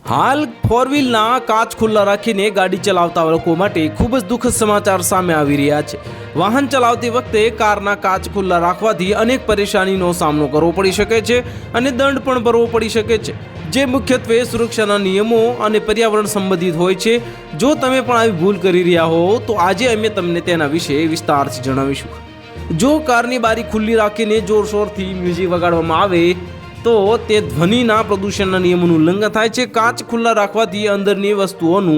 હાલ ફોર વ્હીલના કાચ ખુલ્લા રાખીને ગાડી ચલાવતા લોકો માટે ખૂબ જ દુઃખદ સમાચાર સામે આવી રહ્યા છે। વાહન ચલાવતી વખતે કારના કાચ ખુલ્લા રાખવાથી અનેક પરેશાનીનો સામનો કરવો પડી શકે છે અને દંડ પણ ભરવો પડી શકે છે, જે મુખ્યત્વે સુરક્ષાના નિયમો અને પર્યાવરણ સંબંધિત હોય છે। જો તમે પણ આવી ભૂલ કરી રહ્યા હો તો આજે અમે તમને તેના વિશે વિસ્તારથી જણાવીશું। જો કારની બારી ખુલ્લી રાખીને જોરશોરથી મ્યુઝિક વગાડવામાં આવે તો તે ધ્વનિના પ્રદૂષણના નિયમોનું ઉલ્લંઘન થાય છે। કાચ ખુલ્લા રાખવાથી અંદરની વસ્તુઓનું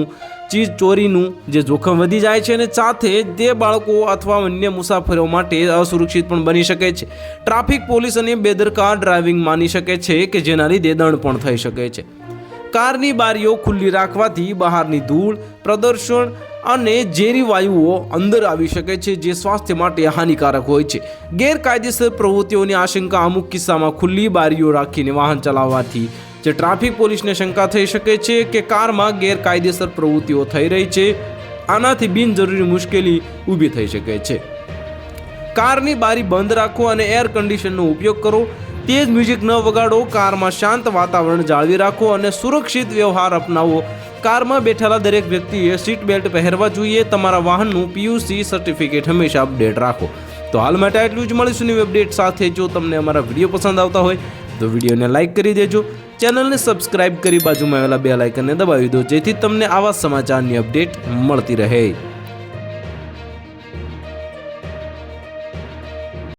ચીજ ચોરીનું જે જોખમ વધી જાય છે અને સાથે તે બાળકો અથવા અન્ય મુસાફરો માટે અસુરક્ષિત પણ બની શકે છે। ટ્રાફિક પોલીસ અને બેદરકાર ડ્રાઇવિંગ માની શકે છે કે જેના લીધે દંડ પણ થઈ શકે છે। કારની બારીઓ ખુલ્લી રાખવાથી બહારની ધૂળ, પ્રદૂષણ અને ઝેરી વાયુઓ અંદર આવી શકે છે, જે સ્વાસ્થ્ય માટે હાનિકારક હોય છે। ગેરકાયદેસર પ્રવૃત્તિઓની આશંકા અમુક કિસ્સામાં ખુલ્લી બારીઓ રાખીને વાહન ચલાવવાથી જે ટ્રાફિક પોલીસને શંકા થઈ શકે છે કે કારમાં ગેરકાયદેસર પ્રવૃત્તિઓ થઈ રહી છે। આનાથી બિનજરૂરી મુશ્કેલી ઊભી થઈ શકે છે। કારની બારી બંધ રાખો અને એર કન્ડિશનરનો ઉપયોગ કરો। તેજ મ્યુઝિક ન વગાડો। કારમાં શાંત વાતાવરણ જાળવી રાખો અને સુરક્ષિત વ્યવહાર અપનાવો। કારમાં બેઠેલા દરેક વ્યક્તિએ સીટ બેલ્ટ પહેરવા જોઈએ। તમારા વાહનનું PUC સર્ટિફિકેટ હંમેશા અપડેટ રાખો। તો હાલ માટે આટલું જ। મળીશું નવી અપડેટ સાથે। જો તમને અમારા વિડીયો પસંદ આવતા હોય તો વિડીયોને લાઇક કરી દેજો, ચેનલને સબસ્ક્રાઇબ કરી બાજુમાં આવેલા બેલ આઇકનને દબાવી દો, જેથી તમને આવા સમાચારની અપડેટ મળતી રહે।